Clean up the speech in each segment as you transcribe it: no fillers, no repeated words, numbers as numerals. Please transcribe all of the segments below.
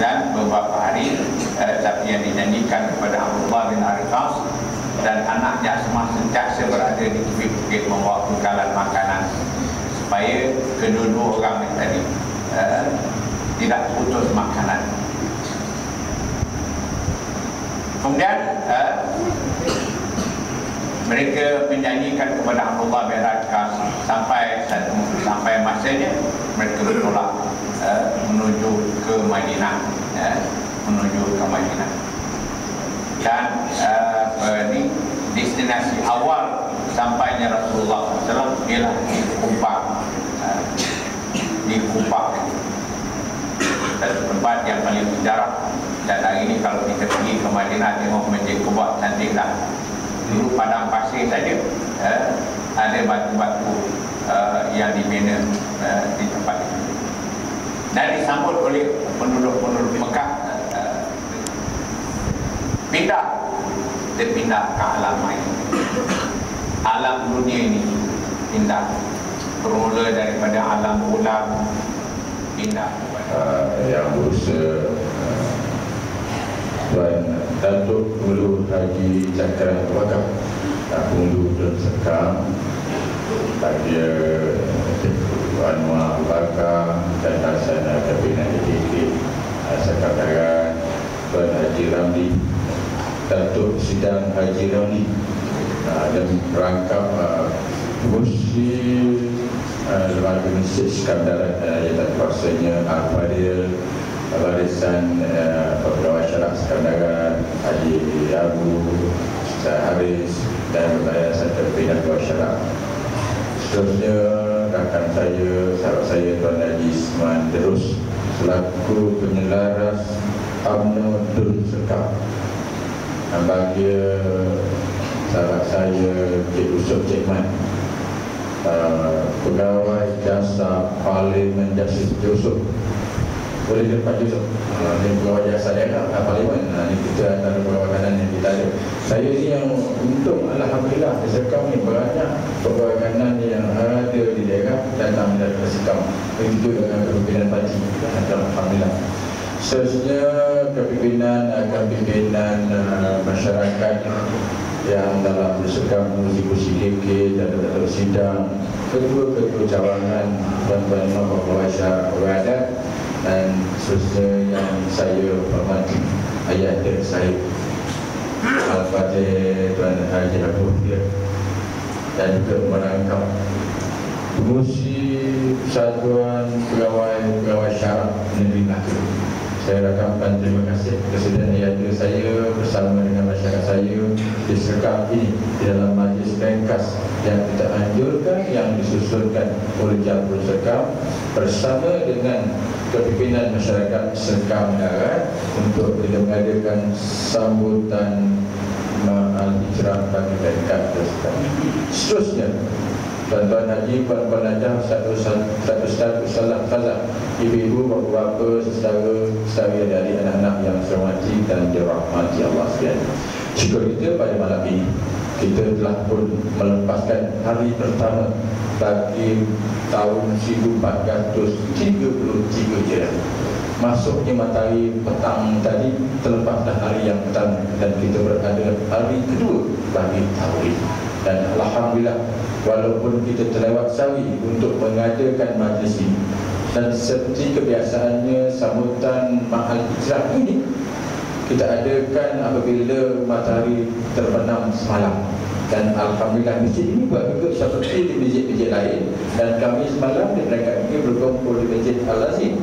dan beberapa hari tapi yang dinyanyikan kepada Abdullah bin Ariqas dan anaknya semua sentiasa berada di bukit-bukit membawa bekalan makanan supaya kedua-dua orang yang tadi tidak putus makanan. Kemudian mereka menyanyikan kepada Abdullah bin Ariqas sampai masanya mereka bertolak menuju ke Madinah, dan ini destinasi awal sampainya Rasulullah SAW ialah di Kufah, satu tempat yang paling sejarah. Dan hari ini kalau kita pergi ke Madinah tengok Masjid Quba, cantik tak? Dulu padang pasir saja, ada batu-batu yang dibina di tempat itu. Dan disambut oleh penduduk-penduduk Mekah, terpindah ke alam lain. Alam dunia ini pindah, bermula daripada alam ulam, pindah kepada yang berusaha Tuan Datuk Ulu Haji Cakran Wakaf Ulu dan Sekam, Haji Anwar Bakar dan Hasanah Kabinet Dikit Sekretariat Tuan Haji Ramli, Datuk Sidang Haji Ramli, dan rangkap Musi Lembaga Masjid Iskandar yang terkuasanya Al-Fadil, Barisan Pegawai Syarah Sekandaran Haji Abu Haris dan Barisan Terpindah Pegawai Syarah. Seterusnya rakan saya, sahabat saya Tuan Haji Isman Terus selaku penyelaras UMNO Dun Sekam, bahagia sahabat saya Cik Yusuf Cik Man, Pegawai Jasa Parlimen Justice Yusuf, boleh dia Pak Yusuf, dia pegawai jasa daerah Parlimen. Ini kita antara pegawai kanan yang kita ada. Saya ni yang untung, alhamdulillah, di Sekam ni banyak pegawai kanan yang ada di daerah datang dari Sekam. Begitu dengan kepimpinan parti, alhamdulillah. Seterusnya kepimpinan masyarakat yang dalam Sekam, Muzi DK dan Datuk Sidang, ketua-ketua cawangan, tuan-tuan pegawai syarah adat, dan seterusnya yang saya hormati ayah dan saya Al-Fatih Tuan Haji Abu Fir, dan juga merangkap Pengurusi Persatuan Pegawai Syarah Negeri Melaka. Saya rakamkan terima kasih kesediaan ayah saya bersama dengan masyarakat saya di Sekam ini di dalam majlis ringkas yang kita anjurkan, yang disusunkan oleh Jabul Sekam bersama dengan kepimpinan masyarakat Sekam Darat untuk kita mengadakan sambutan Al-Hijrah bagi mereka Sekam. Seterusnya Tuan-tuan Haji, Puan-puan Najah, satu salam fazah, ibu-ibu, bapa-bapa, saudara dari anak-anak yang saya hormati dan dirahmati Allah sekalian. Syukur kita pada malam ini kita telah pun melepaskan hari pertama bagi tahun 1433 Hijriah. Masuknya matahari petang tadi, terlepaslah hari yang pertama dan kita berada hari kedua bagi tahun ini. Dan alhamdulillah, walaupun kita terlewat sawi untuk mengadakan majlis ini, dan seperti kebiasaannya sambutan Mahal Hijrah ini kita adakan apabila matahari terbenam semalam. Dan alhamdulillah masjid ini buat juga seperti di masjid-masjid lain, dan kami semalam di mereka ini berkumpul di Masjid Al-Azim,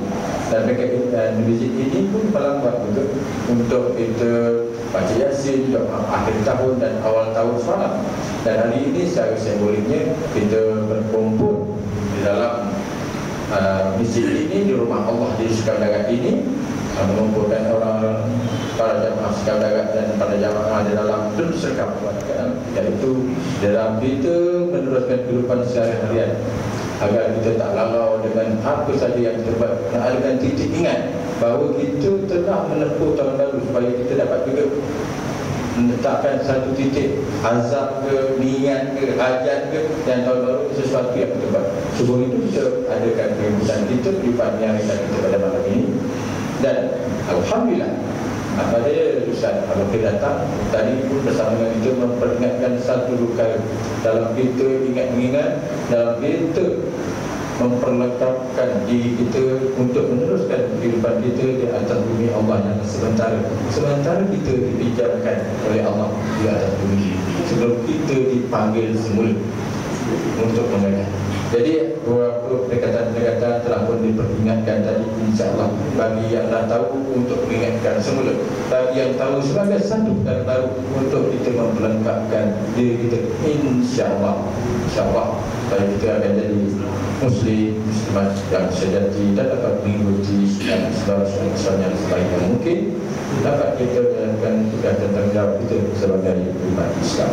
dan mereka di masjid ini pun malam buat juga untuk kita baca Yasin akhir tahun dan awal tahun semalam. Dan hari ini secara simboliknya kita berkumpul di dalam masjid ini, di rumah Allah di Sekam Darat ini, mengumpulkan orang-orang, para jamaah Sekam Darat dan para jamaah di dalam Dun Sekam, iaitu dalam kita meneruskan kehidupan sehari-harian agar kita tak lalau dengan apa saja yang kita buat. Nak adakan titik ingat bahawa kita telah menempuh tahun baru supaya kita dapat juga menetapkan satu titik azab ke, niat ke, hajat ke, dan tahun baru sesuatu yang kita buat. Sebelum itu kita adakan kehidupan kita, kehidupan yang kita pada malam ini. Dan Alhamdulillah. Apa dia Ustaz kalau kita datang tadi pun bersama dengan kita memperingatkan satu perkara dalam kita mengingat dalam kita memperlengkapkan diri kita untuk meneruskan kehidupan kita di atas bumi Allah yang sementara kita dipinjamkan oleh Allah di atas bumi sebelum kita dipanggil semula untuk mengajar. Jadi beberapa pendekatan-pendekatan telah pun diperingatkan tadi, insya-Allah bagi yang dah tahu untuk mengingatkan semula, bagi yang tahu sebagai satu dan baru untuk kita memperlengkapkan diri kita, insya-Allah supaya kita akan jadi muslimat yang sejati dan dapat mengikuti dan segala yang sebaik yang mungkin dapat kita menjalankan tugas dan tanggungjawab kita sebagai umat Islam.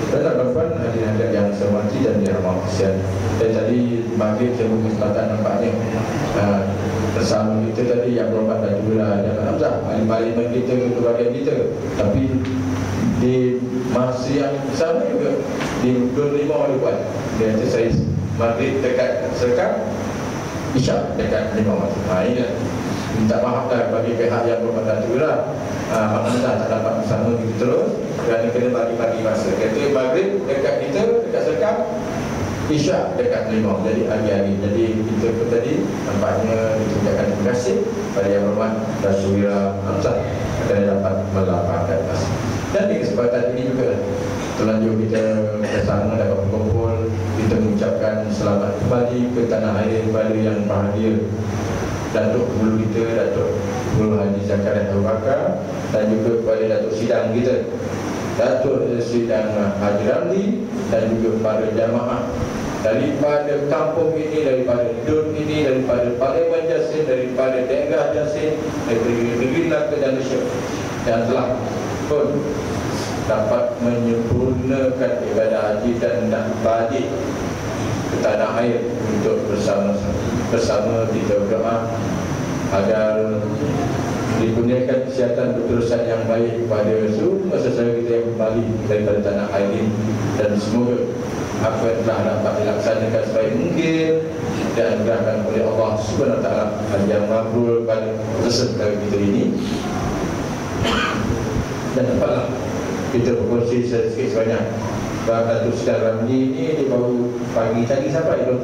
Dan tuan-tuan hadirin yang saya hormati dan dirahmati sekalian, dan tadi bagi saya kesempatan nampaknya bersama kita tadi yang berobat dan juga jangan Hamzah parlimen kita, kebahagiaan kita, tapi di masa yang sama juga di 25 hari buat dia kata saya maghrib dekat serkan, isyak dekat 5 waktu. Ini minta maaf dah bagi pihak yang berobat dan juga Hamzah tak dapat bersama kita terus kerana kena bagi-bagi masa. Kata maghrib dekat kita, dekat serkan, isyak dekat 5, jadi hari-hari. Jadi kita pun tadi nampaknya ditunjukkan terima kasih pada yang berhormat Rasulullah Hamzah kerana dapat melapangkan masa. Dan di kesempatan ini juga terlanjur kita bersama dapat berkumpul, kita mengucapkan selamat kembali ke tanah air kepada yang bahagia Datuk Guru kita, Datuk Guru Haji Zakaria Abu Bakar, dan juga kepada Datuk Sidang kita, Datuk Sidang Haji Ramli, dan juga para jamaah daripada kampung ini, daripada Dun ini, daripada Parlimen Jasin, daripada daerah Jasin, daripada negeri Melaka dan Malaysia, yang telah pun dapat menyempurnakan ibadah haji dan nak balik ke tanah air untuk bersama kita berdoa agar dikurniakan kesihatan berterusan yang baik kepada semua saudara kita yang kembali daripada tanah air ini, dan semoga apa yang telah dapat dilaksanakan sebaik mungkin dan dianugerahkan oleh Allah Subhanahu Wa Taala yang mabrur pada peserta kita ini. Dan dapatlah kita berkongsi sedikit sebanyak. Datuk Sidang Ramli ini dia baru pagi tadi sampai belum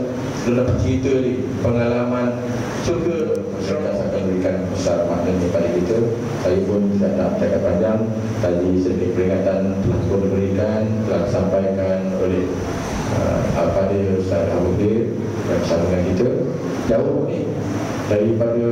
dapat cerita ni pengalaman syurga. Masyarakat akan berikan besar makna kepada kita. Saya pun tidak nak cakap panjang. Tadi sedikit peringatan telah pun diberikan, telah disampaikan oleh Al-Fadhil Ustaz Abu Dir yang bersama dengan kita. Jauh ni daripada